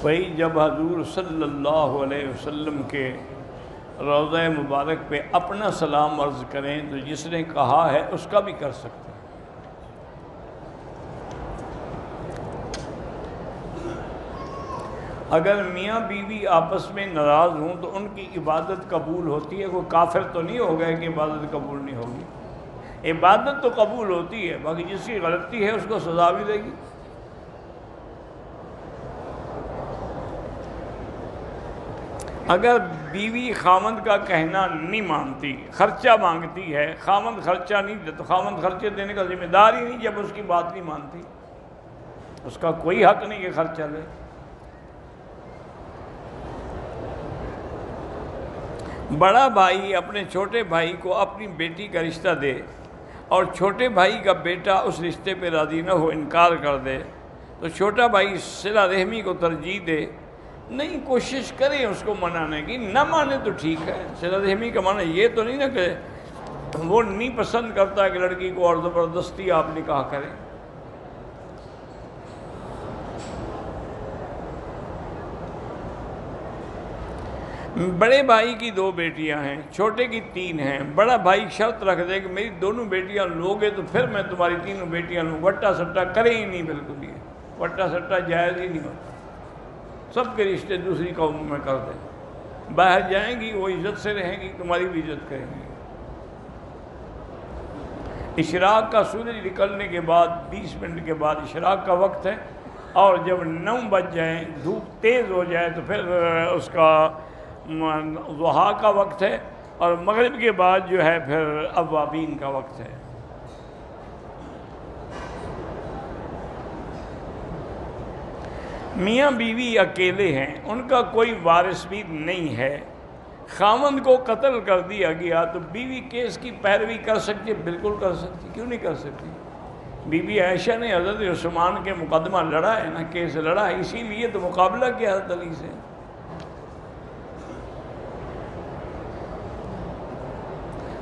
بھائی جب حضور صلی اللہ علیہ وسلم کے روضہ مبارک پہ اپنا سلام عرض کریں تو جس نے کہا ہے اس کا بھی کر سکتے ہیں۔ اگر میاں بیوی آپس میں ناراض ہوں تو ان کی عبادت قبول ہوتی ہے؟ کوئی کافر تو نہیں ہوگا کہ عبادت قبول نہیں ہوگی؟ عبادت تو قبول ہوتی ہے، باقی جس کی غلطی ہے اس کو سزا بھی دے گی۔ اگر بیوی خامند کا کہنا نہیں مانتی، خرچہ مانگتی ہے، خامند خرچہ نہیں دیتا، خامند خرچے دینے کا ذمہ دار ہی نہیں جب اس کی بات نہیں مانتی، اس کا کوئی حق نہیں کہ خرچہ دے۔ بڑا بھائی اپنے چھوٹے بھائی کو اپنی بیٹی کا رشتہ دے اور چھوٹے بھائی کا بیٹا اس رشتے پہ راضی نہ ہو، انکار کر دے، تو چھوٹا بھائی صلہ رحمی کو ترجیح دے، نہیں کوشش کریں اس کو منانے کی، نہ مانے تو ٹھیک ہے۔ صلہ رحمی کا معنی یہ تو نہیں نا کہ وہ نہیں پسند کرتا کہ لڑکی کو اور زبردستی آپ نکاح کریں۔ بڑے بھائی کی 2 بیٹیاں ہیں، چھوٹے کی 3 ہیں، بڑا بھائی شرط رکھ دے کہ میری دونوں بیٹیاں لوگے تو پھر میں تمہاری 3 بیٹیاں لوں، وٹا سٹا کریں ہی نہیں، بالکل یہ وٹا سٹا جائز ہی نہیں ہوتا۔ سب کے رشتے دوسری قوموں میں کر دیں، باہر جائیں گی وہ عزت سے رہیں گی، تمہاری بھی عزت کریں گی۔ اشراق کا سورج نکلنے کے بعد 20 منٹ کے بعد اشراق کا وقت ہے، اور جب 9 بج جائیں دھوپ تیز ہو جائے تو پھر اس کا ضحیٰ کا وقت ہے، اور مغرب کے بعد جو ہے پھر اوابین کا وقت ہے۔ میاں بیوی اکیلے ہیں، ان کا کوئی وارث بھی نہیں ہے، خاوند کو قتل کر دیا گیا تو بیوی کیس کی پیروی کر سکتی ہے؟ بالکل کر سکتی، کیوں نہیں کر سکتی؟ بی بی عائشہ نے حضرت عثمان کے مقدمہ لڑا ہے نا، کیس لڑا ہے، اسی لیے تو مقابلہ کیا حضرت علی سے۔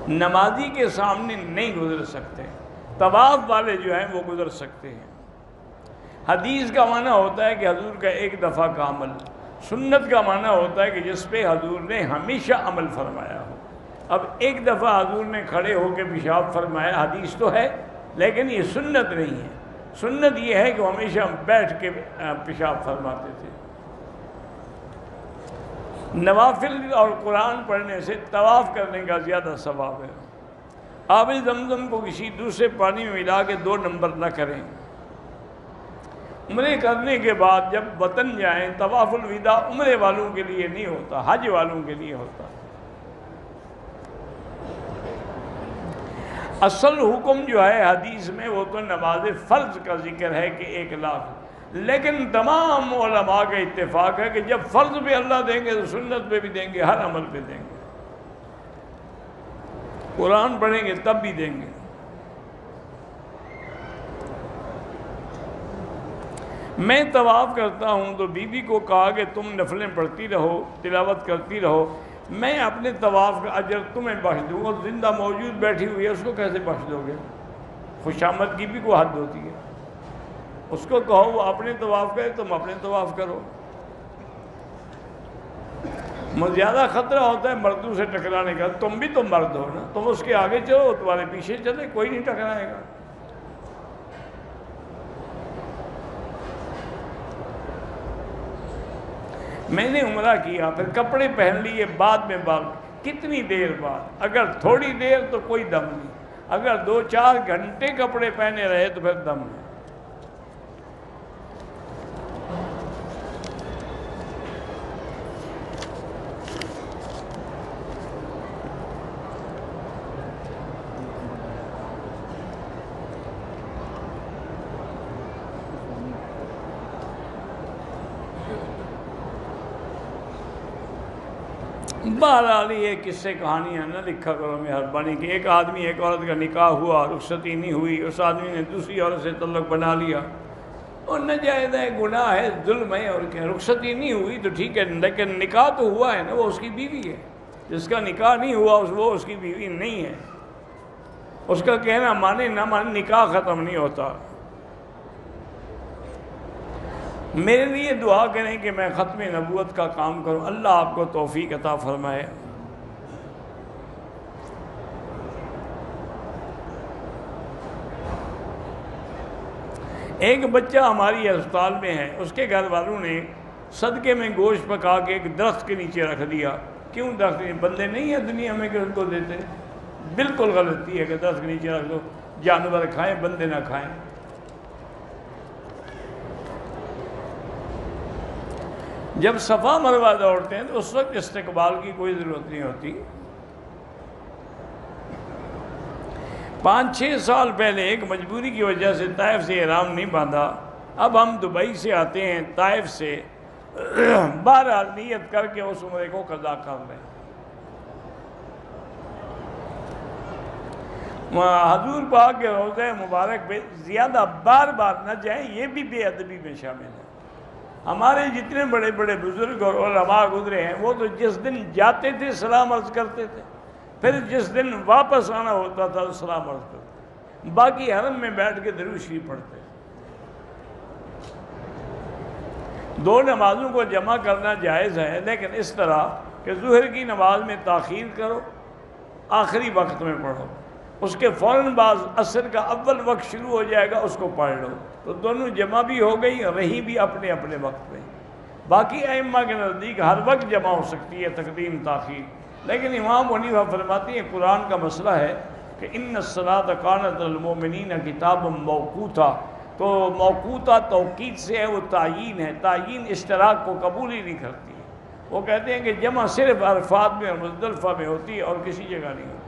نمازی کے سامنے نہیں گزر سکتے، طواف والے جو ہیں وہ گزر سکتے ہیں۔ حدیث کا معنی ہوتا ہے کہ حضور کا ایک دفعہ کا عمل، سنت کا معنی ہوتا ہے کہ جس پہ حضور نے ہمیشہ عمل فرمایا ہو۔ اب ایک دفعہ حضور نے کھڑے ہو کے پیشاب فرمایا، حدیث تو ہے لیکن یہ سنت نہیں ہے۔ سنت یہ ہے کہ وہ ہمیشہ بیٹھ کے پیشاب فرماتے تھے۔ نوافل اور قرآن پڑھنے سے طواف کرنے کا زیادہ ثواب ہے۔ آب زمزم کو کسی دوسرے پانی میں ملا کے 2 نمبر نہ کریں۔ عمرے کرنے کے بعد جب وطن جائیں، طواف الوداع عمرے والوں کے لیے نہیں ہوتا، حج والوں کے لیے ہوتا۔ اصل حکم جو ہے حدیث میں وہ تو نماز فرض کا ذکر ہے کہ 1 لاکھ، لیکن تمام علماء کا اتفاق ہے کہ جب فرض پہ اللہ دیں گے تو سنت پہ بھی دیں گے، ہر عمل پہ دیں گے۔ قرآن پڑھیں گے تب بھی دیں گے۔ میں طواف کرتا ہوں تو بی بی کو کہا کہ تم نفلیں پڑھتی رہو، تلاوت کرتی رہو، میں اپنے طواف کا اجر تمہیں بخش دوں گا۔ زندہ موجود بیٹھی ہوئی ہے، اس کو کیسے بخش دو گے؟ خوشامد کی بھی کوئی حد ہوتی ہے؟ اس کو کہو وہ اپنے طواف کرے، تم اپنے طواف کرو۔ زیادہ خطرہ ہوتا ہے مردوں سے ٹکرانے کا، تم بھی تو مرد ہو نا، تم اس کے آگے چلو، تمہارے پیچھے چلے، کوئی نہیں ٹکرائے گا۔ میں نے عمرہ کیا، پھر کپڑے پہن لیے، بعد میں کتنی دیر بعد؟ اگر تھوڑی دیر تو کوئی دم نہیں، اگر 2-4 گھنٹے کپڑے پہنے رہے تو پھر دم ہے۔ بہرحال یہ قصے کہانیاں نہ لکھا کرو مہربانی کہ ایک آدمی ایک عورت کا نکاح ہوا، رخصتی نہیں ہوئی، اس آدمی نے دوسری عورت سے تعلق بنا لیا، اور ناجائز ہے، گناہ ہے، ظلم ہے، اور کیا؟ رخصتی نہیں ہوئی تو ٹھیک ہے، لیکن نکاح تو ہوا ہے نا، وہ اس کی بیوی ہے۔ جس کا نکاح نہیں ہوا وہ اس کی بیوی نہیں ہے۔ اس کا کہنا مانے نہ مانے، نکاح ختم نہیں ہوتا۔ میرے لیے دعا کریں کہ میں ختم نبوت کا کام کروں، اللہ آپ کو توفیق عطا فرمائے۔ ایک بچہ ہماری ہسپتال میں ہے، اس کے گھر والوں نے صدقے میں گوشت پکا کے ایک درخت کے نیچے رکھ دیا۔ کیوں درخت کے؟ بندے نہیں ہیں دنیا میں کہ ان کو دیتے؟ بالکل غلطی ہے کہ درخت کے نیچے رکھ دو، جانور کھائیں بندے نہ کھائیں۔ جب صفا مروہ دوڑتے ہیں تو اس وقت استقبال کی کوئی ضرورت نہیں ہوتی۔ 5-6 سال پہلے ایک مجبوری کی وجہ سے طائف سے احرام نہیں باندھا، اب ہم دبئی سے آتے ہیں طائف سے، بہرحال نیت کر کے اس عمرے کو قضا کر لیں۔ حضور پاک کے روضہ مبارک پہ زیادہ بار بار نہ جائیں، یہ بھی بے ادبی میں شامل ہے۔ ہمارے جتنے بڑے بڑے بزرگ اور علماء گزرے ہیں وہ تو جس دن جاتے تھے سلام عرض کرتے تھے، پھر جس دن واپس آنا ہوتا تھا سلام عرض کرتے، باقی حرم میں بیٹھ کے درود شریف پڑھتے۔ 2 نمازوں کو جمع کرنا جائز ہے، لیکن اس طرح کہ ظہر کی نماز میں تاخیر کرو، آخری وقت میں پڑھو، اس کے فوراً بعد عصر کا اول وقت شروع ہو جائے گا، اس کو پڑھ لو، تو دونوں جمع بھی ہو گئی اور رہی بھی اپنے اپنے وقت میں۔ باقی ائمہ کے نزدیک ہر وقت جمع ہو سکتی ہے تقدیم تاخیر، لیکن امام حنیفہ فرماتے ہیں قرآن کا مسئلہ ہے کہ ان الصلاۃ کانت للمؤمنین کتابا موقوتا، تو موقوتا توقید سے ہے، وہ تعیین ہے، تعیین اشتراک کو قبول ہی نہیں کرتی ہے۔ وہ کہتے ہیں کہ جمع صرف عرفات میں اور مزدلفہ میں ہوتی ہے اور کسی جگہ نہیں ہوتی۔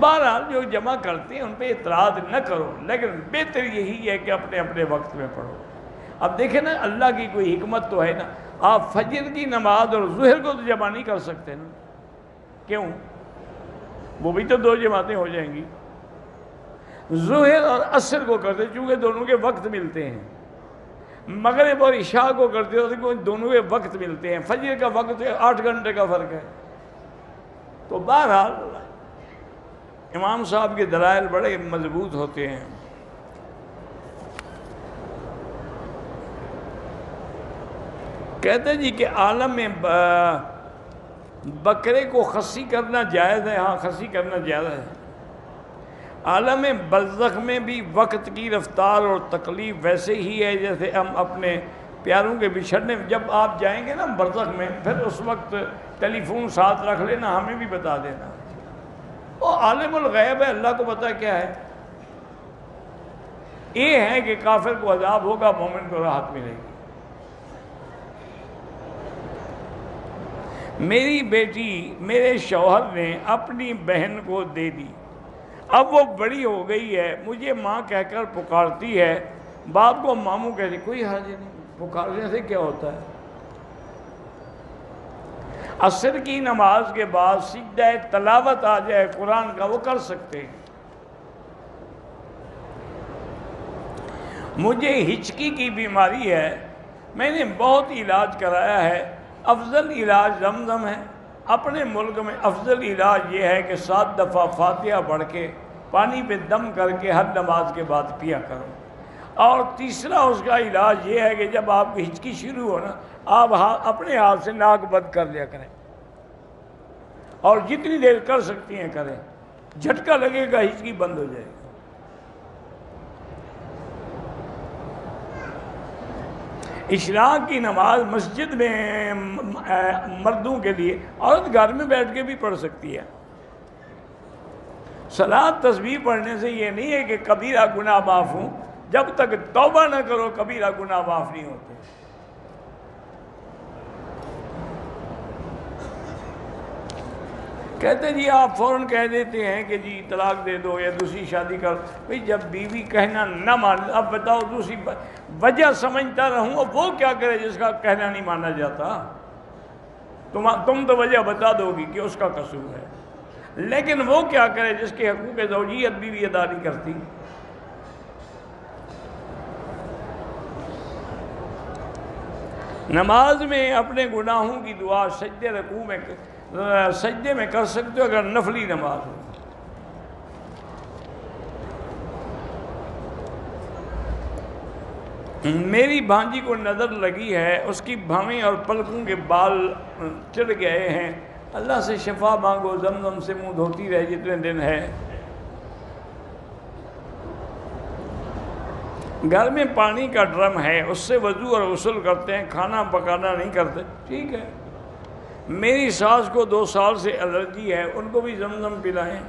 بہرحال جو جمع کرتے ہیں ان پہ اعتراض نہ کرو، لیکن بہتر یہی ہے کہ اپنے اپنے وقت میں پڑھو۔ اب دیکھیں نا، اللہ کی کوئی حکمت تو ہے نا، آپ فجر کی نماز اور ظہر کو تو جمع نہیں کر سکتے نا، کیوں؟ وہ بھی تو 2 جماعتیں ہو جائیں گی۔ ظہر اور عصر کو کرتے چونکہ دونوں کے وقت ملتے ہیں، مغرب اور عشاء کو کرتے ہو تو دونوں کے وقت ملتے ہیں، فجر کا وقت 8 گھنٹے کا فرق ہے۔ تو بہرحال امام صاحب کے دلائل بڑے مضبوط ہوتے ہیں۔ کہتے ہیں جی کہ عالم میں بکرے کو خصی کرنا جائز ہے، ہاں خصی کرنا جائز ہے۔ عالم برزخ میں بھی وقت کی رفتار اور تکلیف ویسے ہی ہے جیسے ہم اپنے پیاروں کے بچھڑنے، جب آپ جائیں گے نا برزخ میں، پھر اس وقت ٹیلی فون ساتھ رکھ لینا، ہمیں بھی بتا دینا۔ وہ عالم الغیب ہے، اللہ کو پتہ کیا ہے۔ یہ ہے کہ کافر کو عذاب ہوگا، مومن کو راحت ملے گی۔ میری بیٹی میرے شوہر نے اپنی بہن کو دے دی، اب وہ بڑی ہو گئی ہے، مجھے ماں کہہ کر پکارتی ہے، باپ کو ماموں کہتی، کوئی حرج نہیں، پکارنے سے کیا ہوتا ہے۔ عصر کی نماز کے بعد سجدہ تلاوت آ جائے قرآن کا، وہ کر سکتے ہیں۔ مجھے ہچکی کی بیماری ہے، میں نے بہت علاج کرایا ہے، افضل علاج زمزم ہے۔ اپنے ملک میں افضل علاج یہ ہے کہ 7 دفعہ فاتحہ پڑھ کے پانی پہ دم کر کے ہر نماز کے بعد پیا کرو۔ اور تیسرا اس کا علاج یہ ہے کہ جب آپ کی ہچکی شروع ہو نا، آپ اپنے ہاتھ سے ناک بند کر لیا کریں، اور جتنی دیر کر سکتی ہیں کریں، جھٹکا لگے گا ہچکی بند ہو جائے گی۔ اشراق کی نماز مسجد میں مردوں کے لیے، عورت گھر میں بیٹھ کے بھی پڑھ سکتی ہے۔ صلاۃ تسبیح پڑھنے سے یہ نہیں ہے کہ کبیرہ گناہ معاف ہوں، جب تک توبہ نہ کرو کبیرہ گناہ معاف نہیں ہوتے۔ کہتے جی آپ فوراً کہہ دیتے ہیں کہ جی طلاق دے دو یا دوسری شادی کر، بھئی جب بیوی کہنا نہ مان، اب بتاؤ دوسری وجہ سمجھتا رہوں، اب وہ کیا کرے جس کا کہنا نہیں مانا جاتا؟ تم تو وجہ بتا دو گی کہ اس کا قصور ہے، لیکن وہ کیا کرے جس کے حقوق زوجیت بیوی ادا نہیں کرتی؟ نماز میں اپنے گناہوں کی دعا سجدے میں کر سکتے ہو اگر نفلی نماز ہو۔ میری بھانجی کو نظر لگی ہے، اس کی بھویں اور پلکوں کے بال چڑھ گئے ہیں، اللہ سے شفا مانگو، زمزم سے منہ دھوتی رہے جتنے دن ہے۔ گھر میں پانی کا ڈرم ہے، اس سے وضو اور غسل کرتے ہیں، کھانا پکانا نہیں کرتے، ٹھیک ہے۔ میری ساس کو 2 سال سے الرجی ہے، ان کو بھی زمزم پلائیں۔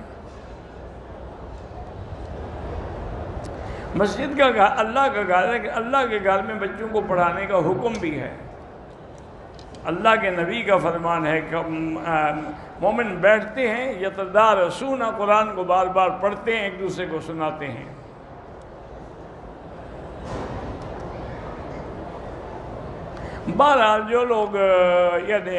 مسجد کا گھر اللہ کا گھر ہے، کہ اللہ کے گھر میں بچوں کو پڑھانے کا حکم بھی ہے۔ اللہ کے نبی کا فرمان ہے کہ مومن بیٹھتے ہیں، یتدارسون، قرآن کو بار بار پڑھتے ہیں، ایک دوسرے کو سناتے ہیں۔ بہرحال جو لوگ یعنی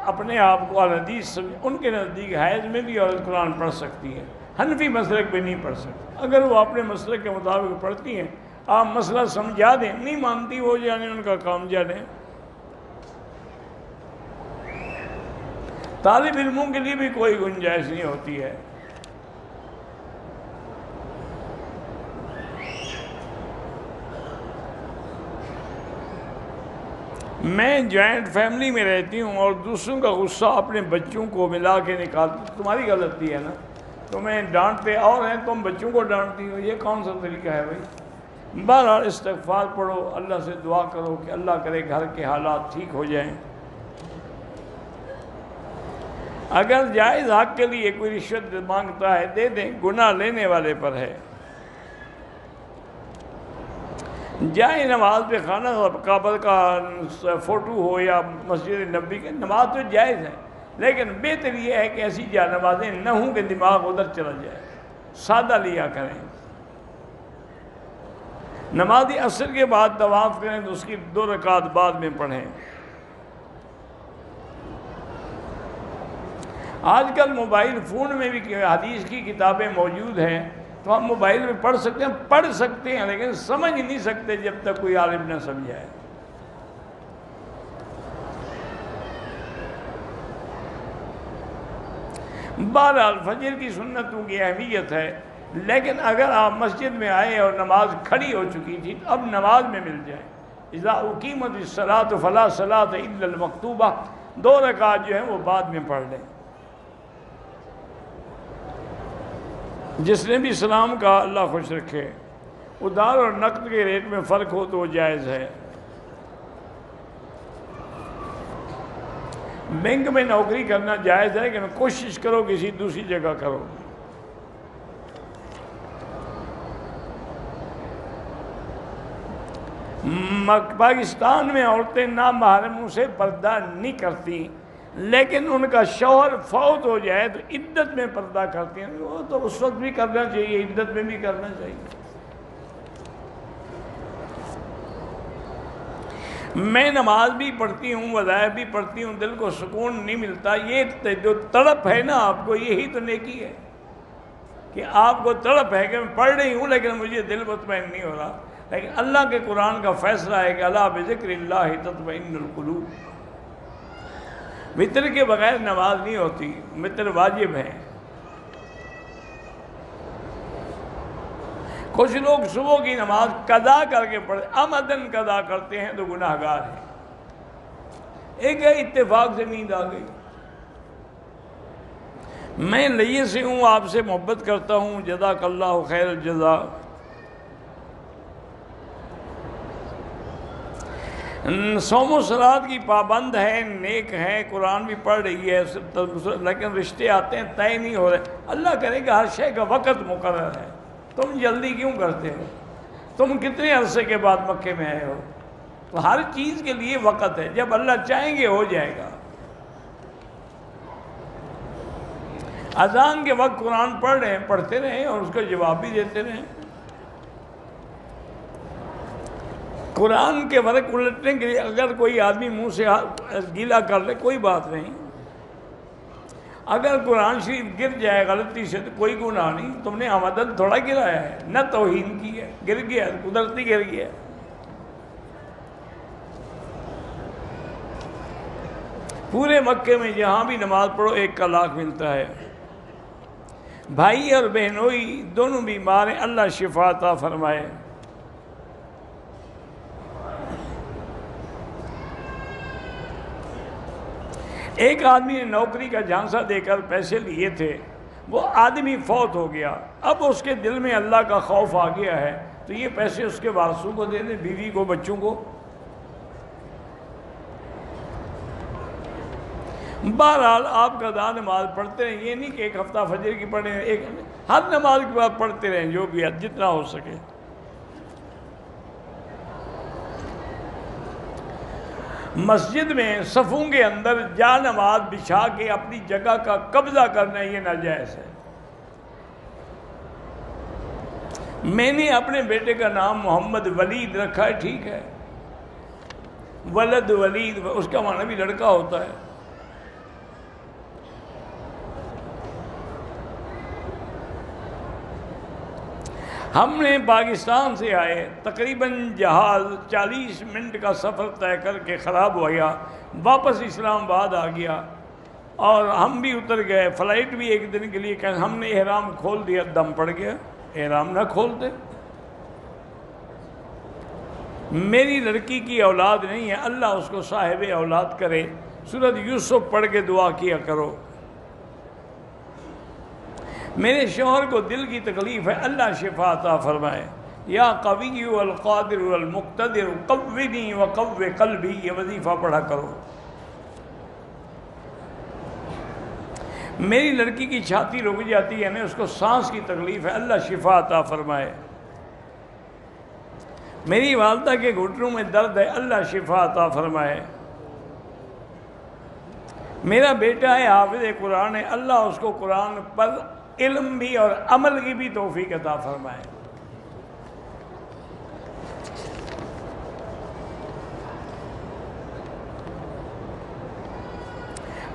اپنے آپ کو الحدیث سمجھ، ان کے نزدیک حیض میں بھی عورت قرآن پڑھ سکتی ہے، حنفی مسلک پہ نہیں پڑھ سکتی۔ اگر وہ اپنے مسلک کے مطابق پڑھتی ہیں، آپ مسئلہ سمجھا دیں، نہیں مانتی وہ جانے، ان کا کام جانے۔ طالب علموں کے لیے بھی کوئی گنجائش نہیں ہوتی ہے۔ میں جوائنٹ فیملی میں رہتی ہوں اور دوسروں کا غصہ اپنے بچوں کو ملا کے نکالتی، تمہاری غلطی ہے نا، تمہیں ڈانٹتے اور ہیں، تم بچوں کو ڈانٹتی ہو، یہ کون سا طریقہ ہے بھائی؟ بہرحال استغفار پڑھو، اللہ سے دعا کرو کہ اللہ کرے گھر کے حالات ٹھیک ہو جائیں۔ اگر جائز حق کے لیے کوئی رشوت مانگتا ہے دے دیں، گناہ لینے والے پر ہے۔ جائے نماز پہ خانہ کعبہ کا فوٹو ہو یا مسجد نبی کے، نماز تو جائز ہے، لیکن بہتر یہ ہے کہ ایسی جا نمازیں نہ ہوں کہ دماغ ادھر چلا جائے، سادہ لیا کریں۔ نمازی عصر کے بعد طواف کریں تو اس کی 2 رکعت بعد میں پڑھیں۔ آج کل موبائل فون میں بھی حدیث کی کتابیں موجود ہیں، تو ہم موبائل میں پڑھ سکتے ہیں لیکن سمجھ نہیں سکتے جب تک کوئی عالم نہ سمجھائے۔ بہرحال فجر کی سنتوں کی اہمیت ہے، لیکن اگر آپ مسجد میں آئے اور نماز کھڑی ہو چکی تھی تو اب نماز میں مل جائے۔ اذا اقیمت الصلاۃ فلا صلاۃ الا المکتوبہ، 2 رکعت جو ہیں وہ بعد میں پڑھ لیں۔ جس نے بھی سلام کہا اللہ خوش رکھے۔ ادھار اور نقد کے ریٹ میں فرق ہو تو وہ جائز ہے۔ بینک میں نوکری کرنا جائز ہے کہ کوشش کرو کسی دوسری جگہ کرو۔ پاکستان میں عورتیں نامحرموں سے پردہ نہیں کرتی، لیکن ان کا شوہر فوت ہو جائے تو عدت میں پردہ کرتی ہیں، وہ تو اس وقت بھی کرنا چاہیے، عدت میں بھی کرنا چاہیے۔ میں نماز بھی پڑھتی ہوں، وظائف بھی پڑھتی ہوں، دل کو سکون نہیں ملتا۔ یہ جو تڑپ ہے نا آپ کو، یہی تو نیکی ہے کہ آپ کو تڑپ ہے کہ میں پڑھ رہی ہوں لیکن مجھے دل مطمئن نہیں ہو رہا۔ لیکن اللہ کے قرآن کا فیصلہ ہے کہ الا بذکر اللہ تطمئن القلوب۔ وطر کے بغیر نماز نہیں ہوتی، وطر واجب ہے۔ کچھ لوگ صبح کی نماز قضا کر کے پڑھتے، عمدن قضا کرتے ہیں تو گناہ گار ہیں۔ ایک اتفاق سے نیند آ گئی۔ میں لیے سے ہوں، آپ سے محبت کرتا ہوں، جزاک اللہ خیر الجزا۔ صوم و صلات کی پابند ہے، نیک ہے، قرآن بھی پڑھ رہی ہے، لیکن رشتے آتے ہیں طے نہیں ہو رہے۔ اللہ کرے کہ ہر شے کا وقت مقرر ہے، تم جلدی کیوں کرتے ہو؟ تم کتنے عرصے کے بعد مکے میں آئے ہو؟ تو ہر چیز کے لیے وقت ہے، جب اللہ چاہیں گے ہو جائے گا۔ اذان کے وقت قرآن پڑھ رہے ہیں، پڑھتے رہیں اور اس کا جواب بھی دیتے رہیں۔ قرآن کے ورق الٹنے کے لیے اگر کوئی آدمی منہ سے گیلا کر لے کوئی بات نہیں، اگر قرآن شریف گر جائے غلطی سے تو کوئی گناہ نہیں، تم نے آمدن تھوڑا گرایا ہے، نہ توہین کی ہے، گر گیا قدرتی گر گیا۔ پورے مکے میں جہاں بھی نماز پڑھو 1 کا لاکھ ملتا ہے۔ بھائی اور بہنوئی دونوں بیمار ہیں، اللہ شفا عطا فرمائے۔ ایک آدمی نے نوکری کا جھانسا دے کر پیسے لیے تھے، وہ آدمی فوت ہو گیا، اب اس کے دل میں اللہ کا خوف آ گیا ہے تو یہ پیسے اس کے وارثوں کو دے دیں، بیوی کو، بچوں کو۔ بہرحال آپ قضا نماز پڑھتے رہیں، یہ نہیں کہ ایک ہفتہ فجر کی پڑھیں، ہر نماز کے بعد پڑھتے رہیں جو بھی ہے جتنا ہو سکے۔ مسجد میں صفوں کے اندر جا نماز بچھا کے اپنی جگہ کا قبضہ کرنا یہ ناجائز ہے۔ میں نے اپنے بیٹے کا نام محمد ولید رکھا ہے، ٹھیک ہے، ولد ولید اس کا معنی بھی لڑکا ہوتا ہے۔ ہم نے پاکستان سے آئے، تقریباً جہاز 40 منٹ کا سفر طے کر کے خراب ہو گیا، واپس اسلام آباد آ گیا اور ہم بھی اتر گئے، فلائٹ بھی ایک دن کے لیے کہ ہم نے احرام کھول دیا، دم پڑ گیا، احرام نہ کھولتے۔ میری لڑکی کی اولاد نہیں ہے، اللہ اس کو صاحب اولاد کرے، سورۃ یوسف پڑھ کے دعا کیا کرو۔ میرے شوہر کو دل کی تکلیف ہے، اللہ شفا عطا فرمائے۔ یا قوی والقادر والمقتدر قوّنی وقوّ قلبی، یہ وظیفہ پڑھا کرو۔ میری لڑکی کی چھاتی رک جاتی ہے نا، اس کو سانس کی تکلیف ہے، اللہ شفا عطا فرمائے۔ میری والدہ کے گھٹنوں میں درد ہے، اللہ شفا عطا فرمائے۔ میرا بیٹا ہے حافظ قرآن ہے، اللہ اس کو قرآن پر علم بھی اور عمل کی بھی توفیق عطا فرمائے۔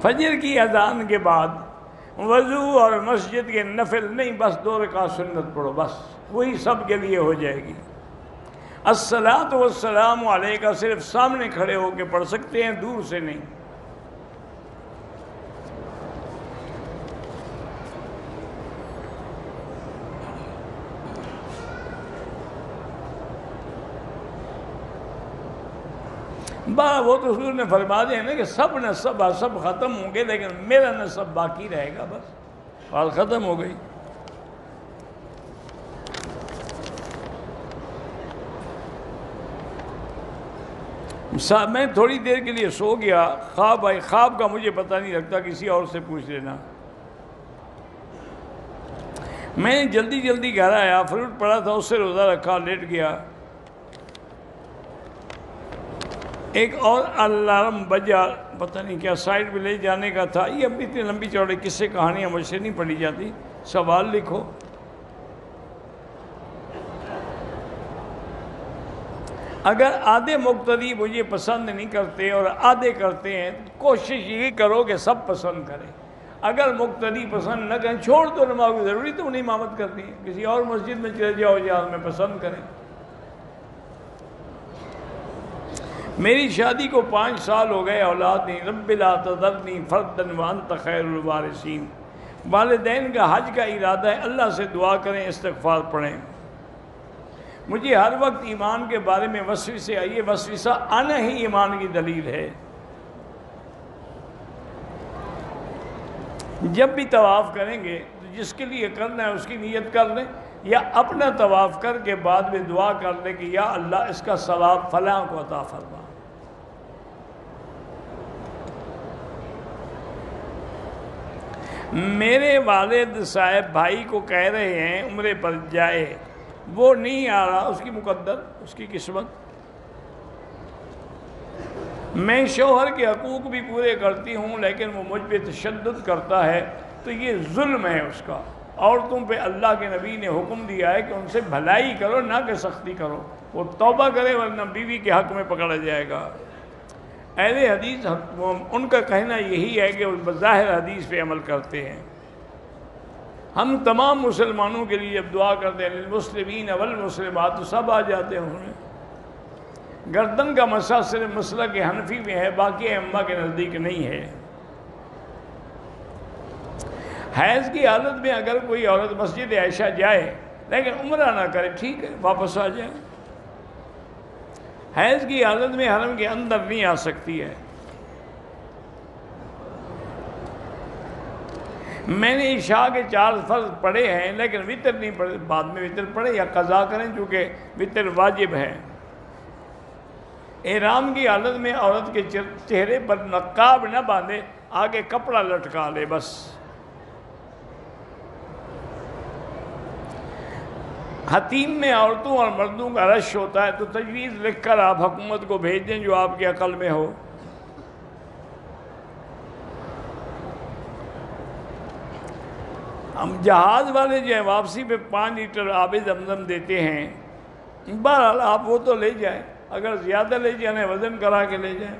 فجر کی اذان کے بعد وضو اور مسجد کے نفل نہیں، بس 2 رکعت سنت پڑھو، بس وہی سب کے لیے ہو جائے گی۔ الصلاۃ والسلام علیکہ صرف سامنے کھڑے ہو کے پڑھ سکتے ہیں، دور سے نہیں۔ وہ تو حضور نے فرما دیا نا کہ سب نسب ختم ہوں گے لیکن میرا نسب باقی رہے گا، بس بات ختم ہو گئی۔ میں تھوڑی دیر کے لیے سو گیا، خواب آئی، خواب کا مجھے پتہ نہیں لگتا، کسی اور سے پوچھ لینا۔ میں جلدی گھر آیا، فروٹ پڑا تھا اس سے روزہ رکھا، لیٹ گیا، ایک اور الارم بجا، پتہ نہیں کیا، سائڈ پہ لے جانے کا تھا۔ یہ اب اتنی لمبی چوڑی قصے کہانیاں مجھ سے نہیں پڑھی جاتی، سوال لکھو۔ اگر آدھے مقتدی مجھے پسند نہیں کرتے اور آدھے کرتے ہیں، کوشش یہ کرو کہ سب پسند کریں۔ اگر مقتدی پسند نہ کریں، چھوڑ دو نماز کی، ضروری تو نہیں امامت کرنی ہے، کسی اور مسجد میں چلے جاؤ جہاں میں پسند کریں۔ میری شادی کو 5 سال ہو گئے، اولاد نہیں، رب لا تذرنی فردا وانت خیر الوارثین۔ والدین کا حج کا ارادہ ہے، اللہ سے دعا کریں، استغفار پڑھیں۔ مجھے ہر وقت ایمان کے بارے میں وسوسے آئیے، وسوسہ آنا ہی ایمان کی دلیل ہے۔ جب بھی طواف کریں گے تو جس کے لیے کرنا ہے اس کی نیت کر لیں، یا اپنا طواف کر کے بعد میں دعا کر لیں کہ یا اللہ اس کا ثواب فلاں کو عطا فرما۔ میرے والد صاحب بھائی کو کہہ رہے ہیں عمرے پر جائے، وہ نہیں آ رہا، اس کی مقدر، اس کی قسمت۔ میں شوہر کے حقوق بھی پورے کرتی ہوں لیکن وہ مجھ پہ تشدد کرتا ہے، تو یہ ظلم ہے اس کا۔ عورتوں پہ اللہ کے نبی نے حکم دیا ہے کہ ان سے بھلائی کرو، نہ کہ سختی کرو، وہ توبہ کرے ورنہ بیوی کے حق میں پکڑا جائے گا۔ اہل حدیث ان کا کہنا یہی ہے کہ وہ بظاہر حدیث پہ عمل کرتے ہیں۔ ہم تمام مسلمانوں کے لیے جب دعا کرتے ہیں للمسلمین والمسلمات، تو سب آ جاتے ہیں۔ گردن کا مسئلہ صرف مسئلہ کے حنفی میں ہے، باقی ائمہ کے نزدیک نہیں ہے۔ حیض کی حالت میں اگر کوئی عورت مسجد عائشہ جائے لیکن عمرہ نہ کرے، ٹھیک ہے، واپس آ جائے۔ حیض کی حالت میں حرم کے اندر نہیں آ سکتی ہے۔ میں نے عشاء کے 4 فرض پڑھے ہیں لیکن وطر نہیں پڑھے، بعد میں وطر پڑھے یا قضا کریں چونکہ وطر واجب ہے۔ احرام کی حالت میں عورت کے چہرے پر نقاب نہ باندھے، آگے کپڑا لٹکا لے بس۔ حتیم میں عورتوں اور مردوں کا رش ہوتا ہے تو تجویز لکھ کر آپ حکومت کو بھیج دیں جو آپ کی عقل میں ہو۔ ہم جہاز والے جو ہیں واپسی پہ 5 لیٹر آب زمزم دیتے ہیں، بہرحال آپ وہ تو لے جائیں، اگر زیادہ لے جائیں وزن کرا کے لے جائیں۔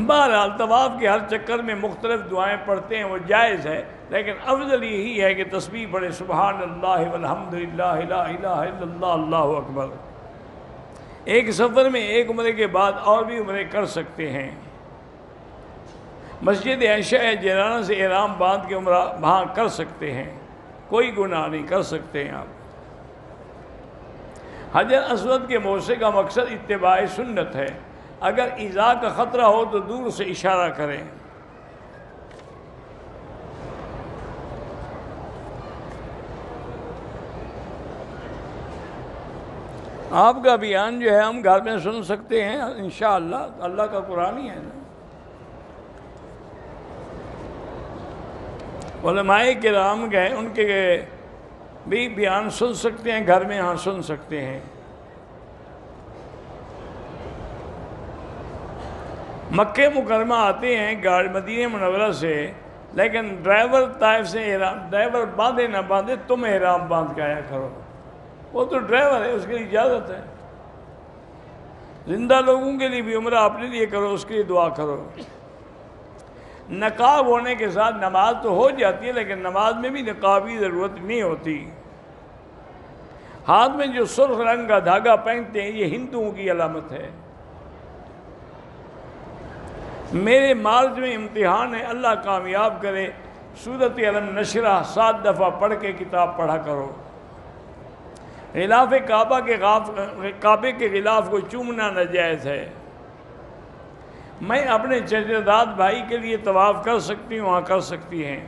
بہرحال طواف کے ہر چکر میں مختلف دعائیں پڑھتے ہیں، وہ جائز ہے، لیکن افضل یہی ہے کہ تسبیح پڑھے سبحان اللہ والحمدللہ لا الہ الا اللہ اللہ اکبر۔ ایک سفر میں ایک عمرے کے بعد اور بھی عمرے کر سکتے ہیں۔ مسجد عائشہ جیرانہ سے احرام باندھ کے عمرہ وہاں کر سکتے ہیں، کوئی گناہ نہیں، کر سکتے ہیں آپ۔ حجر اسود کے موسے کا مقصد اتباع سنت ہے، اگر ایذا کا خطرہ ہو تو دور سے اشارہ کریں۔ آپ کا بیان جو ہے ہم گھر میں سن سکتے ہیں انشاءاللہ، اللہ کا قرآن ہی ہے نا۔ علماء کرام گئے، ان کے بھی بیان سن سکتے ہیں گھر میں، ہاں سن سکتے ہیں۔ مکہ مکرمہ آتے ہیں گاڑی مدینہ منورہ سے، لیکن ڈرائیور طائف سے ڈرائیور باندھے نہ باندھے، تم احرام باندھ کے آیا کرو، وہ تو ڈرائیور ہے، اس کے لیے اجازت ہے۔ زندہ لوگوں کے لیے بھی عمرہ اپنے لیے کرو، اس کے لیے دعا کرو۔ نقاب ہونے کے ساتھ نماز تو ہو جاتی ہے، لیکن نماز میں بھی نقاب کی ضرورت نہیں ہوتی۔ ہاتھ میں جو سرخ رنگ کا دھاگا پہنتے ہیں یہ ہندوؤں کی علامت ہے۔ میرے مارچ میں امتحان ہے، اللہ کامیاب کرے، سورۃ علم نشرہ 7 دفعہ پڑھ کے کتاب پڑھا کرو۔ غلاف کعبے کے غلاف کو چومنا ناجائز ہے۔ میں اپنے چچا داد بھائی کے لیے طواف کر سکتی ہوں، وہاں کر سکتی ہیں۔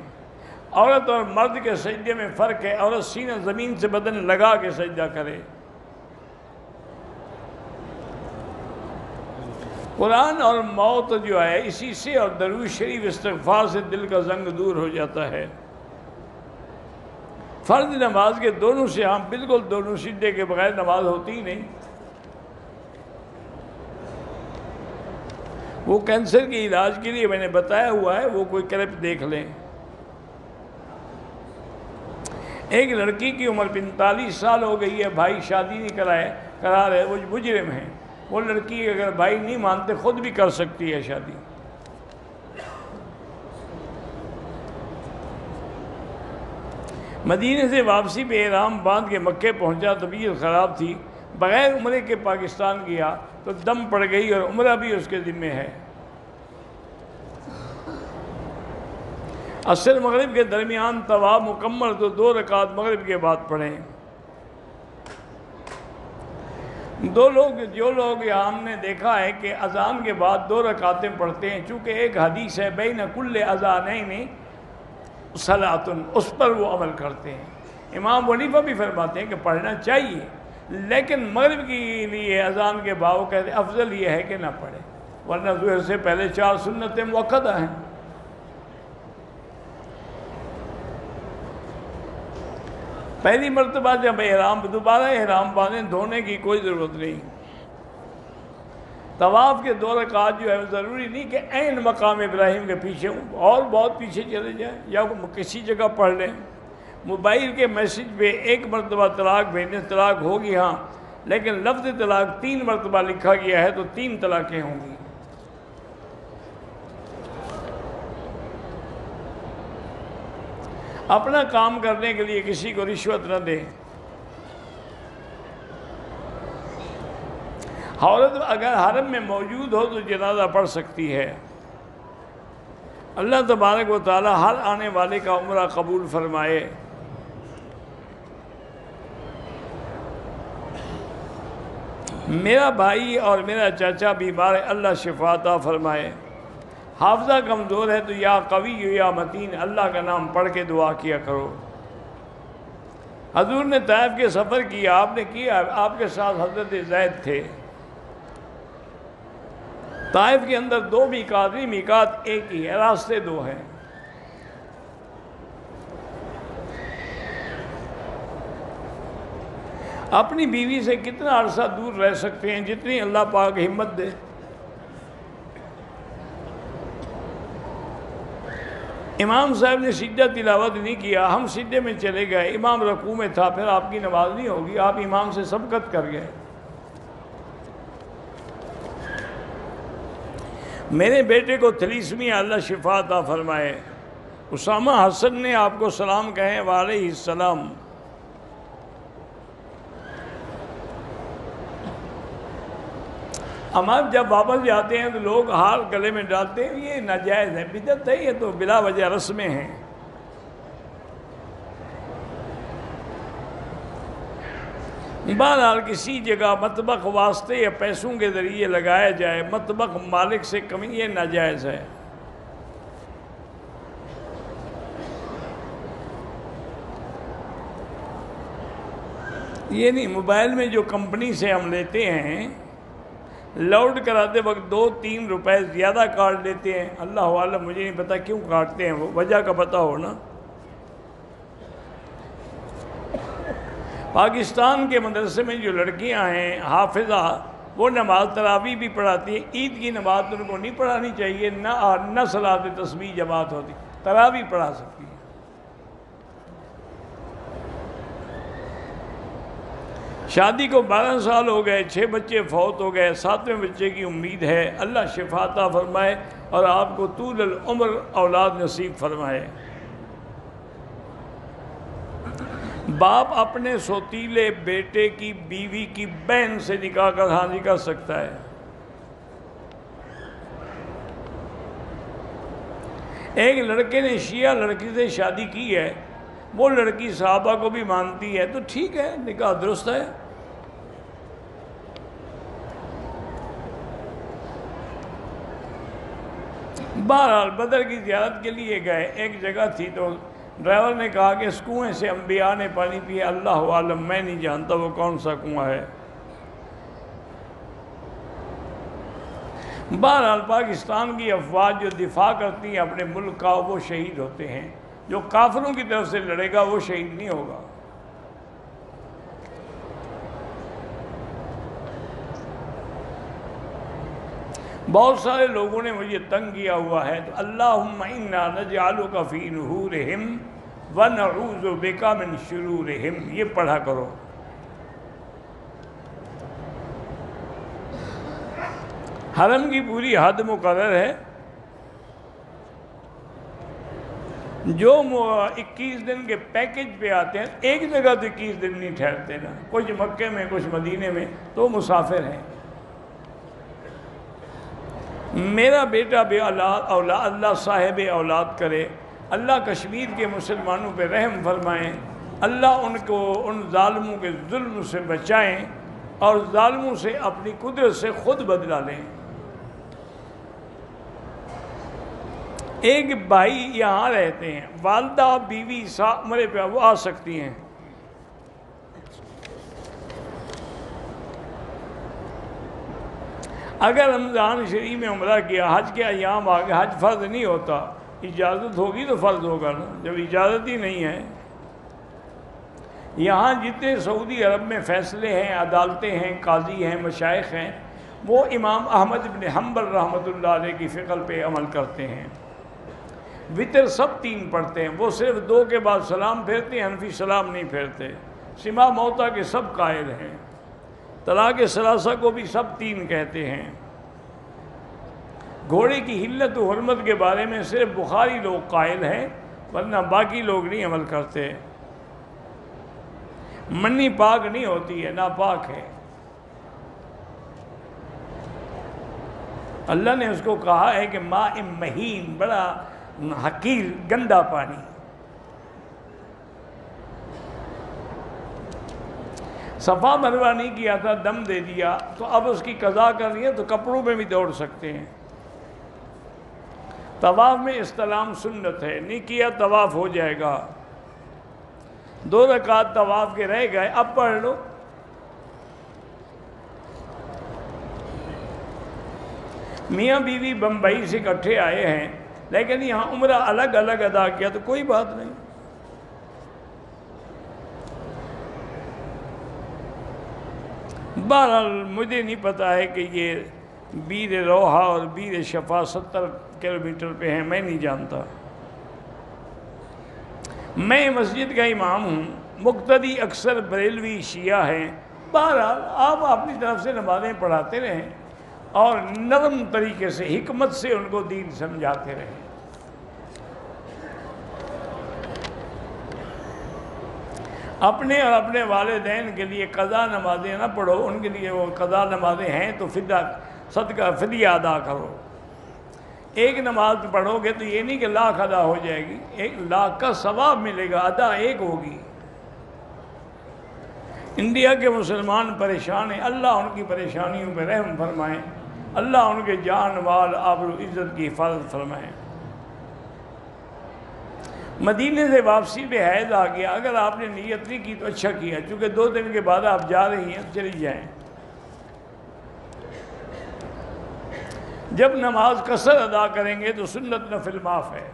عورت اور مرد کے سجدے میں فرق ہے، عورت سینہ زمین سے بدن لگا کے سجدہ کرے۔ قرآن اور موت جو ہے اسی سے، اور درود شریف استغفار سے دل کا زنگ دور ہو جاتا ہے۔ فرض نماز کے دونوں سے ہم بالکل دونوں سجدے کے بغیر نماز ہوتی ہی نہیں۔ وہ کینسر کے علاج کے لیے میں نے بتایا ہوا ہے، وہ کوئی کلپ دیکھ لیں۔ ایک لڑکی کی عمر 45 سال ہو گئی ہے، بھائی شادی نہیں کرا رہے، وہ مجرم ہیں۔ وہ لڑکی اگر بھائی نہیں مانتے خود بھی کر سکتی ہے شادی۔ مدینے سے واپسی پہ احرام باندھ کے مکے پہنچا، طبیعت خراب تھی، بغیر عمرے کے پاکستان گیا تو دم پڑ گئی، اور عمرہ بھی اس کے ذمہ ہے۔ عصر مغرب کے درمیان طواف مکمل تو 2 رکعت مغرب کے بعد پڑھیں۔ جو لوگ یہاں ہم نے دیکھا ہے کہ اذان کے بعد 2 رکعتیں پڑھتے ہیں، چونکہ ایک حدیث ہے بین کل اذانین صلاۃ، اس پر وہ عمل کرتے ہیں۔ امام حنیفہ بھی فرماتے ہیں کہ پڑھنا چاہیے، لیکن مغرب کے لیے اذان کے بعد وہ کہتے ہیں افضل یہ ہے کہ نہ پڑھے، ورنہ ظہر سے پہلے 4 سنتیں مؤکدہ ہیں۔ پہلی مرتبہ جب دوبارہ احرام باندھیں، دھونے کی کوئی ضرورت نہیں۔ طواف کے 2 رکعات جو ہے ضروری نہیں کہ عین مقام ابراہیم کے پیچھے ہوں، اور بہت پیچھے چلے جائیں یا کسی جگہ پڑھ لیں۔ موبائل کے میسج پہ 1 مرتبہ طلاق بھیجنے طلاق ہوگی، ہاں، لیکن لفظ طلاق 3 مرتبہ لکھا گیا ہے تو 3 طلاقیں ہوں گی۔ اپنا کام کرنے کے لیے کسی کو رشوت نہ دیں۔ عورت اگر حرم میں موجود ہو تو جنازہ پڑھ سکتی ہے۔ اللہ تبارک و تعالی ہر آنے والے کا عمرہ قبول فرمائے۔ میرا بھائی اور میرا چاچا بیمار ہے، اللہ شفا عطا فرمائے۔ حافظہ کمزور ہے تو یا قوی یا متین اللہ کا نام پڑھ کے دعا کیا کرو۔ حضور نے طائف کے سفر کیا، آپ نے کیا، آپ کے ساتھ حضرت زید تھے۔ طائف کے اندر دو میقات نہیں، میقات ایک ہی ہے، راستے دو ہیں۔ اپنی بیوی سے کتنا عرصہ دور رہ سکتے ہیں؟ جتنی اللہ پاک ہمت دے۔ امام صاحب نے سجدہ تلاوت نہیں کیا، ہم سجدے میں چلے گئے، امام رکوع میں تھا، پھر آپ کی نماز نہیں ہوگی، آپ امام سے سبقت کر گئے۔ میرے بیٹے کو تھیلیسیمیا، اللہ شفا عطا فرمائے، اسامہ حسن نے آپ کو سلام کہیں وعلیہ السلام۔ ہم جب واپس جاتے ہیں تو لوگ ہار گلے میں ڈالتے ہیں، یہ ناجائز ہے، بدعت ہے، یہ تو بلا وجہ رسمیں ہیں۔ بہرحال کسی جگہ مطبخ واسطے یا پیسوں کے ذریعے لگایا جائے، مطبخ مالک سے کمی، یہ ناجائز ہے۔ یہ نہیں، موبائل میں جو کمپنی سے ہم لیتے ہیں، لوڈ کراتے وقت 2-3 روپے زیادہ کاٹ لیتے ہیں، اللہ عالم، مجھے نہیں پتا کیوں کاٹتے ہیں، وہ وجہ کا پتہ ہو نا۔ پاکستان کے مدرسے میں جو لڑکیاں ہیں حافظہ، وہ نماز تراویح بھی پڑھاتی ہیں، عید کی نماز تو ان کو نہیں پڑھانی چاہیے، نہ صلاۃ تسبیح جماعت ہوتی، تراویح پڑھا سکتی ہیں۔ شادی کو 12 سال ہو گئے، 6 بچے فوت ہو گئے، 7ویں بچے کی امید ہے، اللہ شفا عطا فرمائے اور آپ کو طول العمر اولاد نصیب فرمائے۔ باپ اپنے سوتیلے بیٹے کی بیوی کی بہن سے نکاح کر سکتا ہے۔ ایک لڑکے نے شیعہ لڑکی سے شادی کی ہے، وہ لڑکی صحابہ کو بھی مانتی ہے، تو ٹھیک ہے، نکاح درست ہے۔ بہرحال بدر کی زیارت کے لیے گئے، ایک جگہ تھی تو ڈرائیور نے کہا کہ اس کنویں سے انبیاء نے پانی پیا، اللہ عالم، میں نہیں جانتا وہ کون سا کنواں ہے۔ بہرحال پاکستان کی افواج جو دفاع کرتی ہیں اپنے ملک کا، وہ شہید ہوتے ہیں، جو کافروں کی طرف سے لڑے گا وہ شہید نہیں ہوگا۔ بہت سارے لوگوں نے مجھے تنگ کیا ہوا ہے، تو اللہم انا نجعلک فی نحورہم ونعوذ بک من شرورہم، یہ پڑھا کرو۔ حرم کی پوری حد مقرر ہے، جو 21 دن کے پیکج پہ آتے ہیں، ایک جگہ تو 21 دن نہیں ٹھہرتے نا، کچھ مکے میں کچھ مدینے میں، تو مسافر ہیں۔ میرا بیٹا بے اولاد، اللہ صاحب اولاد کرے، اللہ کشمیر کے مسلمانوں پہ رحم فرمائیں، اللہ ان کو ان ظالموں کے ظلم سے بچائیں اور ظالموں سے اپنی قدرت سے خود بدلہ لیں۔ ایک بھائی یہاں رہتے ہیں، والدہ بیوی عمرے پہ وہ آ سکتی ہیں، اگر رمضان شریف میں عمرہ کیا، حج کے ایام آگے، حج فرض نہیں ہوتا، اجازت ہوگی تو فرض ہوگا نا، جب اجازت ہی نہیں ہے۔ یہاں جتنے سعودی عرب میں فیصلے ہیں، عدالتیں ہیں، قاضی ہیں، مشائخ ہیں، وہ امام احمد بن حنبل رحمۃ اللہ علیہ کی فقہ پہ عمل کرتے ہیں۔ وطر سب 3 پڑھتے ہیں، وہ صرف 2 کے بعد سلام پھیرتے ہیں، حنفی سلام نہیں پھیرتے۔ سما موتا کے سب قائل ہیں، طلاق ثلاثہ کو بھی سب 3 کہتے ہیں۔ گھوڑے کی حلت و حرمت کے بارے میں صرف بخاری لوگ قائل ہیں، ورنہ باقی لوگ نہیں عمل کرتے۔ منی پاک نہیں ہوتی ہے، ناپاک ہے۔ اللہ نے اس کو کہا ہے کہ ماء مہین، بڑا حقیر گندا پانی۔ صفا مروا نہیں کیا تھا، دم دے دیا، تو اب اس کی قضا کر رہی ہے تو کپڑوں میں بھی دوڑ سکتے ہیں۔ طواف میں استلام سنت ہے، نہیں کیا طواف ہو جائے گا۔ 2 رکعت طواف کے رہ گئے، اب پڑھ لو۔ میاں بیوی بمبئی سے اکٹھے آئے ہیں لیکن یہاں عمرہ الگ الگ ادا کیا تو کوئی بات نہیں۔ بہرحال مجھے نہیں پتا ہے کہ یہ بیر روحہ اور بیر شفا 70 کلومیٹر پہ ہیں، میں نہیں جانتا۔ میں مسجد کا امام ہوں، مقتدی اکثر بریلوی شیعہ ہیں۔ بہرحال آپ اپنی طرف سے نمازیں پڑھاتے رہیں اور نرم طریقے سے حکمت سے ان کو دین سمجھاتے رہیں۔ اپنے اور اپنے والدین کے لیے قضا نمازیں نہ پڑھو، ان کے لیے وہ قضا نمازیں ہیں تو فدیہ ادا کرو۔ ایک نماز پڑھو گے تو یہ نہیں کہ لاکھ ادا ہو جائے گی، 1 لاکھ کا ثواب ملے گا، ادا ایک ہوگی۔ انڈیا کے مسلمان پریشان ہیں، اللہ ان کی پریشانیوں پہ رحم فرمائیں، اللہ ان کے جان مال آبرو عزت کی حفاظت فرمائیں۔ مدینے سے واپسی پہ حیض آ گیا، اگر آپ نے نیت نہیں کی تو اچھا کیا، چونکہ 2 دن کے بعد آپ جا رہی ہیں، چلی جائیں۔ جب نماز قصر ادا کریں گے تو سنت نفل معاف ہے۔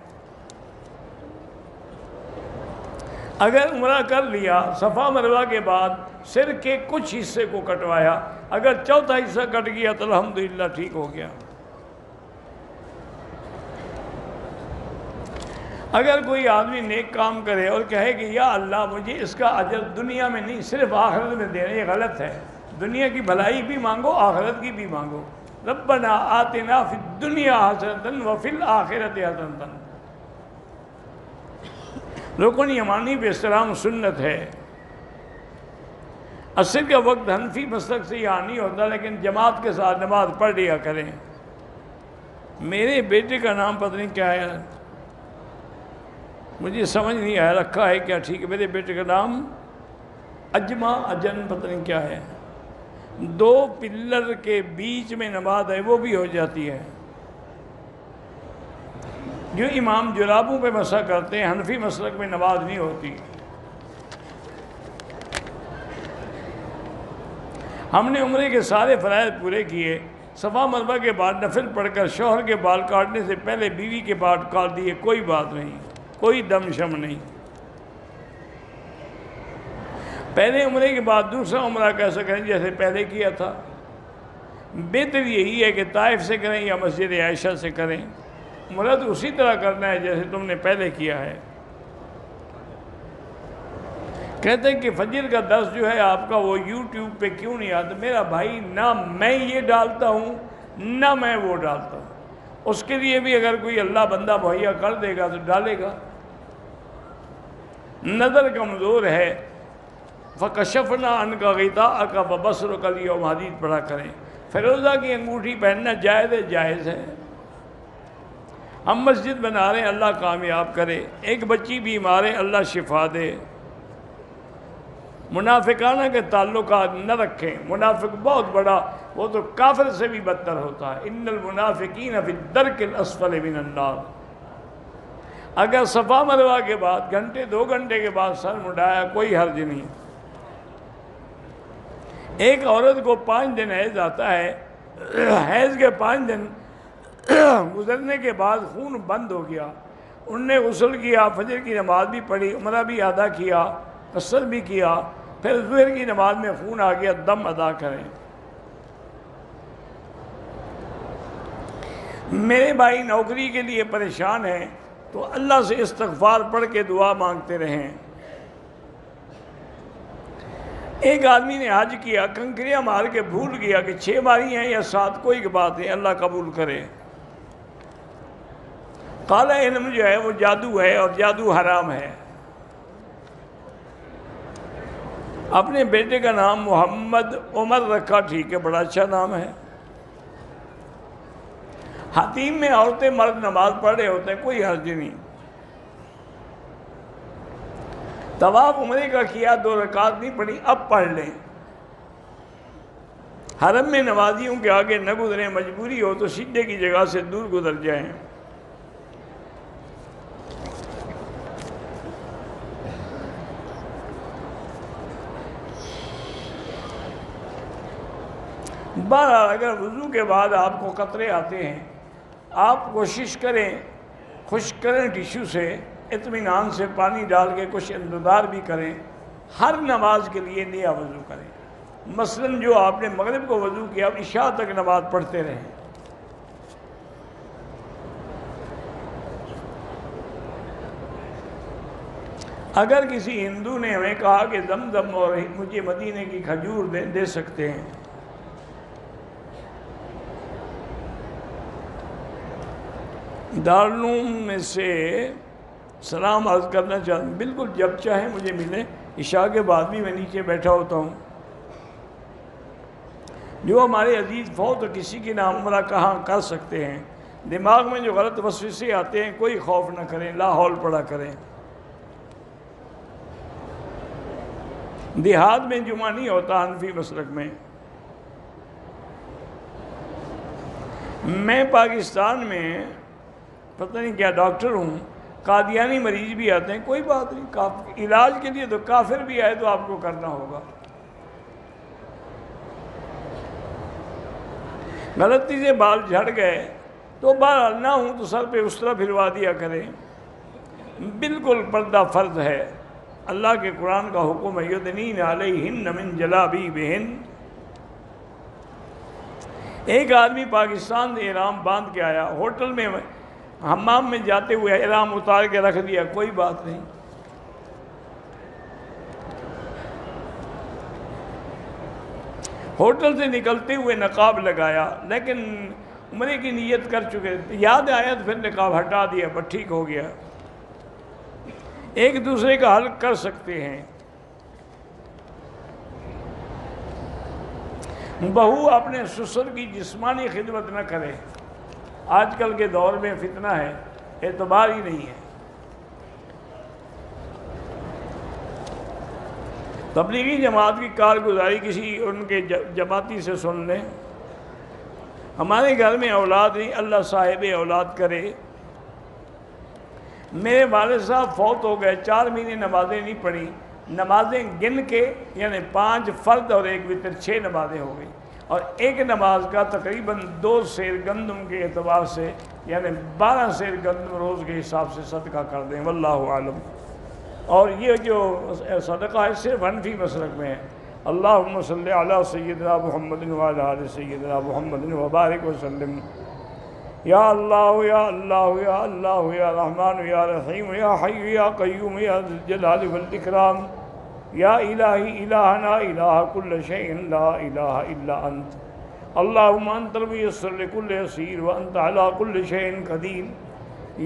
اگر عمرہ کر لیا، صفا مروہ کے بعد سر کے کچھ حصے کو کٹوایا، اگر چوتھا حصہ کٹ گیا تو الحمدللہ ٹھیک ہو گیا۔ اگر کوئی آدمی نیک کام کرے اور کہے کہ یا اللہ مجھے اس کا اجر دنیا میں نہیں صرف آخرت میں دینا، یہ غلط ہے۔ دنیا کی بھلائی بھی مانگو، آخرت کی بھی مانگو۔ ربنا آتنا فی الدنیا حسنۃ وفی الآخرۃ حسنۃ۔ رکن یمانی پہ احترام سنت ہے۔ عصر کا وقت حنفی مسلک سے یہاں نہیں ہوتا، لیکن جماعت کے ساتھ نماز پڑھ لیا کریں۔ میرے بیٹے کا نام پتہ نہیں کیا ہے، مجھے سمجھ نہیں آیا رکھا ہے کیا، ٹھیک ہے۔ میرے بیٹے کا نام اجن پتہ نہیں کیا ہے۔ 2 پلر کے بیچ میں نماز ہے، وہ بھی ہو جاتی ہے۔ جو امام جرابوں پہ مسح کرتے ہیں، حنفی مسلک میں نماز نہیں ہوتی۔ ہم نے عمرے کے سارے فرائض پورے کیے، صفا مروہ کے بعد نفل پڑھ کر شوہر کے بال کاٹنے سے پہلے بیوی کے بال کاٹ دیے، کوئی بات نہیں، کوئی دم شم نہیں۔ پہلے عمرے کے بعد دوسرا عمرہ کیسا کریں جیسے پہلے کیا تھا؟ بہتر یہی ہے کہ طائف سے کریں یا مسجد عائشہ سے کریں، عمرہ تو اسی طرح کرنا ہے جیسے تم نے پہلے کیا ہے۔ کہتے ہیں کہ فجر کا درس جو ہے آپ کا وہ یوٹیوب پہ کیوں نہیں آتا؟ میرا بھائی نہ میں یہ ڈالتا ہوں نہ میں وہ ڈالتا ہوں، اس کے لیے بھی اگر کوئی اللہ بندہ مہیا کر دے گا تو ڈالے گا۔ نظر کمزور ہے، فَكَشَفْنَا عَنْكَ غِطَاءَكَ فَبَصَرُكَ الْيَوْمَ حدیث پڑھا کریں۔ فیروزہ کی انگوٹھی پہننا جائز ہے۔ ہم مسجد بنا رہے ہیں، اللہ کامیاب کرے۔ ایک بچی بیمار ہے، اللہ شفا دے۔ منافقانہ کے تعلقات نہ رکھیں، منافق بہت بڑا، وہ تو کافر سے بھی بدتر ہوتا ہے۔ ان المنافقین فی الدرک الاسفل من النار۔ اگر صفا مروہ کے بعد 2 گھنٹے کے بعد سر مڈایا کوئی حرج نہیں۔ ایک عورت کو 5 دن حیض آتا ہے، حیض کے 5 دن گزرنے کے بعد خون بند ہو گیا، ان نے غسل کیا، فجر کی نماز بھی پڑھی، عمرہ بھی ادا کیا، قصر بھی کیا، پھر ظہر کی نماز میں خون آ گیا، دم ادا کریں۔ میرے بھائی نوکری کے لیے پریشان ہیں تو اللہ سے استغفار پڑھ کے دعا مانگتے رہیں۔ ایک آدمی نے حج کیا، کنکریاں مار کے بھول گیا کہ 6 باری ہیں یا 7، کوئی بات نہیں، اللہ قبول کرے۔ کالا علم جو ہے وہ جادو ہے اور جادو حرام ہے۔ اپنے بیٹے کا نام محمد عمر رکھا، ٹھیک ہے، بڑا اچھا نام ہے۔ حتیم میں عورتیں مرد نماز پڑھ رہے ہوتے ہیں، کوئی حرج نہیں۔ طواف عمرے کا کیا، 2 رکعت نہیں پڑھی، اب پڑھ لیں۔ حرم میں نمازیوں کے آگے نہ گزریں، مجبوری ہو تو سجدے کی جگہ سے دور گزر جائیں۔ بہرحال اگر وضو کے بعد آپ کو قطرے آتے ہیں، آپ کوشش کریں خشک کریں ٹیشو سے، اطمینان سے پانی ڈال کے کچھ انتظار بھی کریں، ہر نماز کے لیے نیا وضو کریں۔ مثلاً جو آپ نے مغرب کو وضو کیا، اب عشاء تک نماز پڑھتے رہیں۔ اگر کسی ہندو نے ہمیں کہا کہ زمزم اور مجھے مدینے کی کھجور دے سکتے ہیں، دارالعلوم میں سے سلام عرض کرنا چاہتا ہوں، بالکل جب چاہیں مجھے ملیں، عشاء کے بعد بھی میں نیچے بیٹھا ہوتا ہوں۔ جو ہمارے عزیز فوت ہو کسی کے نام عمرہ کہاں کر سکتے ہیں، دماغ میں جو غلط وسوسے آتے ہیں کوئی خوف نہ کریں، لا حول پڑھا کریں۔ دیہات میں جمعہ نہیں ہوتا حنفی مسلک میں۔ میں پاکستان میں پتہ نہیں کیا ڈاکٹر ہوں، قادیانی مریض بھی آتے ہیں، کوئی بات نہیں، علاج کے لیے تو کافر بھی آئے تو آپ کو کرنا ہوگا۔ غلطی سے بال جھڑ گئے تو بال نہ ہوں تو سر پہ اس طرح پھروا دیا کریں، بالکل پردہ فرض ہے۔ اللہ کے قرآن کا حکم ہے یدنین علیہن من جلابیبہن۔ ایک آدمی پاکستان سے احرام باندھ کے آیا، ہوٹل میں حمام میں جاتے ہوئے احرام اتار کے رکھ دیا، کوئی بات نہیں۔ ہوٹل سے نکلتے ہوئے نقاب لگایا، لیکن عمرے کی نیت کر چکے، یاد آیا تو پھر نقاب ہٹا دیا، بس ٹھیک ہو گیا۔ ایک دوسرے کا حل کر سکتے ہیں۔ بہو اپنے سسر کی جسمانی خدمت نہ کرے، آج کل کے دور میں فتنہ ہے، اعتبار ہی نہیں ہے۔ تبلیغی جماعت کی کارگزاری کسی ان کے جماعتی سے سن لیں۔ ہمارے گھر میں اولاد نہیں، اللہ صاحب اولاد کرے۔ میرے والد صاحب فوت ہو گئے، 4 مہینے نمازیں نہیں پڑھی، نمازیں گن کے یعنی 5 فرد اور 1 وتر، 6 نمازیں ہو گئی، اور ایک نماز کا تقریباً 2 سیر گندم کے اعتبار سے یعنی 12 سیر گندم روز کے حساب سے صدقہ کر دیں، واللہ عالم۔ اور یہ جو صدقہ ہے صرف حنفی مسلک میں ہے۔ اللہم صلی علی سیدنا محمد وعلی آل سیدنا محمد وبارک وسلم۔ یا اللہ یا اللہ یا اللہ یا رحمان یا رحیم یا حی یا قیوم یا ذی الجلال والاکرام، یا الہی الہنا الہ کل شیء لا الہ الا انت، اللہم انت الميسر لكل یسیر وانت علی کل شیء قدیر،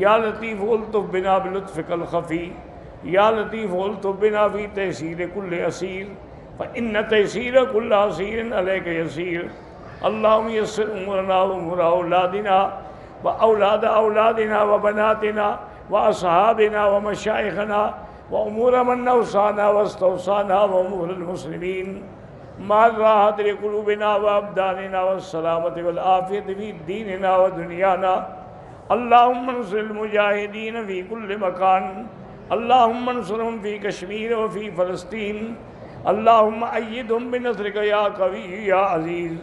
یا لطیف الطف بنا بلطفک الخفی، یا لطیف الطف بنا فی تیسیر کل اسیر، فإن تیسیر کل اسیر علیک یسیر، اللہم یسر امورنا وامور اولادنا واولاد اولادنا وبناتنا واصحابنا ومشائخنا وامور من اوصانا واستوصانا وامور المسلمین مع الراحة لقلوبنا وابداننا والسلامة والعافية في ديننا ودنيانا، اللهم انصر المجاهدين في كل مكان، اللهم انصرهم في كشمير وفي فلسطين، اللهم أيدهم بنصرك يا قوي يا عزيز،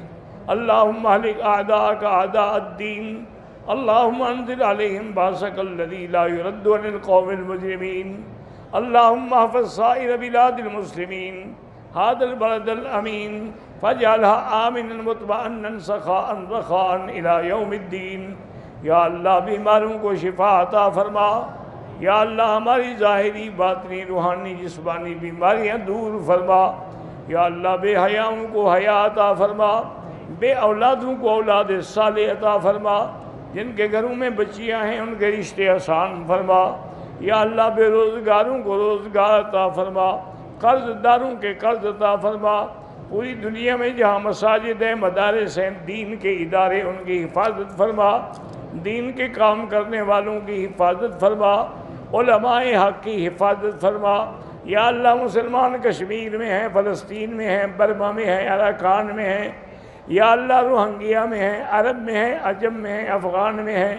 اللهم اهلك أعداءك أعداء الدين، اللهم انزل عليهم بأسك الذي لا يرد عن القوم المجرمين، اللهم احفظ سائر بلاد المسلمين، هذا البلد الأمين فاجعلها آمنا مطمئنا سخاء رخاء إلى يوم الدين۔ یا اللہ بیماروں کو شفا عطا فرما، یا اللہ ہماری ظاہری باطنی روحانی جسمانی بیماریاں دور فرما، یا اللہ بے حیاؤں کو حیا عطا فرما، بے اولادوں کو اولاد صالح عطا فرما، جن کے گھروں میں بچیاں ہیں ان کے رشتے آسان فرما، یا اللہ بے روزگاروں کو روزگار عطا فرما، قرض داروں کے قرض عطا فرما، پوری دنیا میں جہاں مساجد ہیں مدارس ہیں دین کے ادارے ان کی حفاظت فرما، دین کے کام کرنے والوں کی حفاظت فرما، علماء حق کی حفاظت فرما، یا اللہ مسلمان کشمیر میں ہیں، فلسطین میں ہیں، برما میں ہیں، اراکان میں ہیں، یا اللہ روہنگیا میں ہیں، عرب میں ہیں، عجم میں ہیں، افغان میں ہیں،